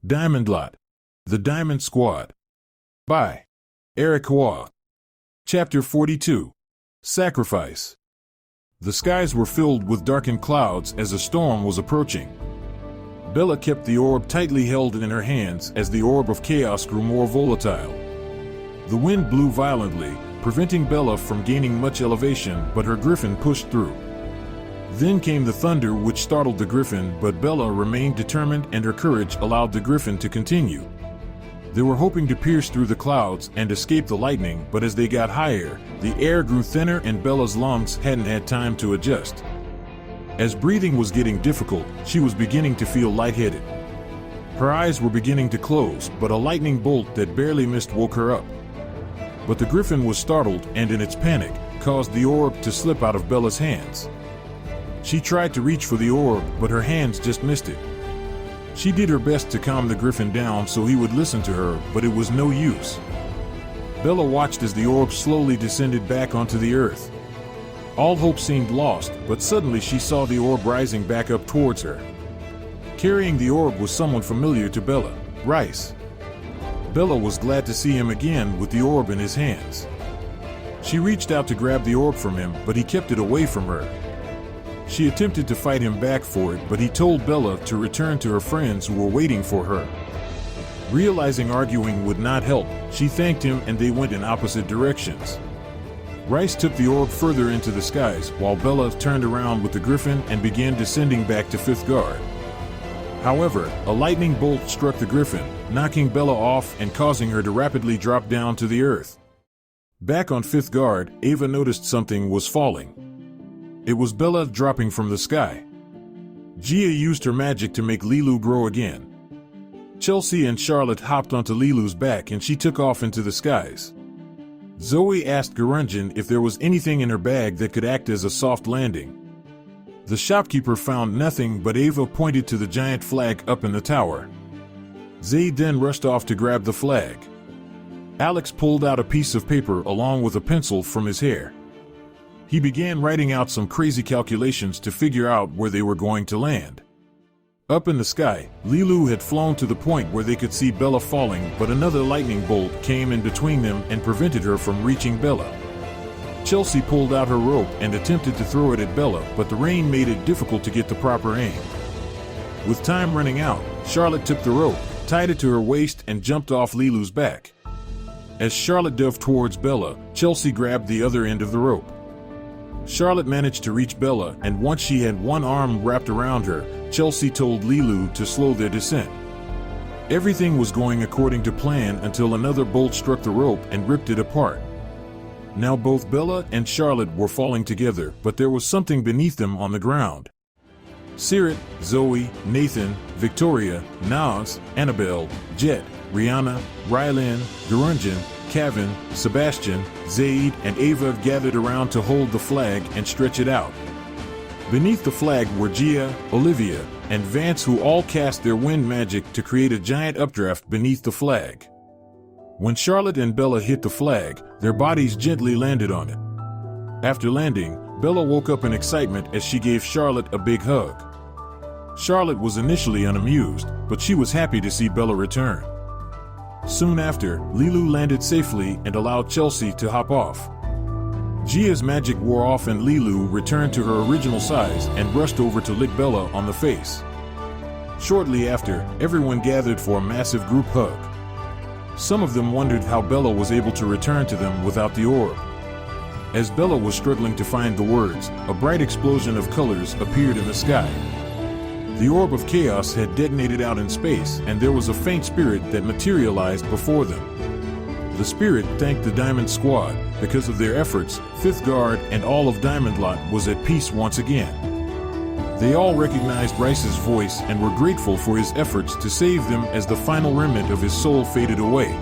Diamondlot, The Diamond Squad. By Eric Waugh. Chapter 42. Sacrifice. The skies were filled with darkened clouds as a storm was approaching. Bella kept the orb tightly held in her hands as the orb of chaos grew more volatile. The wind blew violently, preventing Bella from gaining much elevation, but her griffin pushed through. Then came the thunder, which startled the griffin, but Bella remained determined and her courage allowed the griffin to continue. They were hoping to pierce through the clouds and escape the lightning, but as they got higher, the air grew thinner and Bella's lungs hadn't had time to adjust. As breathing was getting difficult, she was beginning to feel lightheaded. Her eyes were beginning to close, but a lightning bolt that barely missed woke her up. But the griffin was startled and in its panic, caused the orb to slip out of Bella's hands. She tried to reach for the orb, but her hands just missed it. She did her best to calm the griffin down so he would listen to her, but it was no use. Bella watched as the orb slowly descended back onto the earth. All hope seemed lost, but suddenly she saw the orb rising back up towards her. Carrying the orb was someone familiar to Bella, Rice. Bella was glad to see him again with the orb in his hands. She reached out to grab the orb from him, but he kept it away from her. She attempted to fight him back for it, but he told Bella to return to her friends who were waiting for her. Realizing arguing would not help, she thanked him and they went in opposite directions. Rice took the orb further into the skies, while Bella turned around with the griffin and began descending back to Fifth Guard. However, a lightning bolt struck the griffin, knocking Bella off and causing her to rapidly drop down to the earth. Back on Fifth Guard, Ava noticed something was falling. It was Bella dropping from the sky. Gia used her magic to make Lilu grow again. Chelsea and Charlotte hopped onto Lilu's back and she took off into the skies. Zoe asked Gurunjan if there was anything in her bag that could act as a soft landing. The shopkeeper found nothing, but Ava pointed to the giant flag up in the tower. Zaid then rushed off to grab the flag. Alex pulled out a piece of paper along with a pencil from his hair. He began writing out some crazy calculations to figure out where they were going to land. Up in the sky, Lilu had flown to the point where they could see Bella falling, but another lightning bolt came in between them and prevented her from reaching Bella. Chelsea pulled out her rope and attempted to throw it at Bella, but the rain made it difficult to get the proper aim. With time running out, Charlotte took the rope, tied it to her waist and jumped off Lilu's back. As Charlotte dove towards Bella, Chelsea grabbed the other end of the rope. Charlotte managed to reach Bella, and once she had one arm wrapped around her, Chelsea told Lilu to slow their descent. Everything was going according to plan until another bolt struck the rope and ripped it apart. Now both Bella and Charlotte were falling together, but there was something beneath them on the ground. Sirit, Zoe, Nathan, Victoria, Naz, Annabelle, Jet, Rihanna, Rylan, Gurunjan, Kevin, Sebastian, Zaid, and Ava gathered around to hold the flag and stretch it out. Beneath the flag were Gia, Olivia, and Vance, who all cast their wind magic to create a giant updraft beneath the flag. When Charlotte and Bella hit the flag, their bodies gently landed on it. After landing, Bella woke up in excitement as she gave Charlotte a big hug. Charlotte was initially unamused, but she was happy to see Bella return. Soon after, Lilu landed safely and allowed Chelsea to hop off. Gia's magic wore off and Lilu returned to her original size and rushed over to lick Bella on the face. Shortly after, everyone gathered for a massive group hug. Some of them wondered how Bella was able to return to them without the orb. As Bella was struggling to find the words, a bright explosion of colors appeared in the sky. The orb of chaos had detonated out in space, and there was a faint spirit that materialized before them. The spirit thanked the Diamond Squad. Because of their efforts, Fifth Guard and all of Diamondlot was at peace once again. They all recognized Rice's voice and were grateful for his efforts to save them as the final remnant of his soul faded away.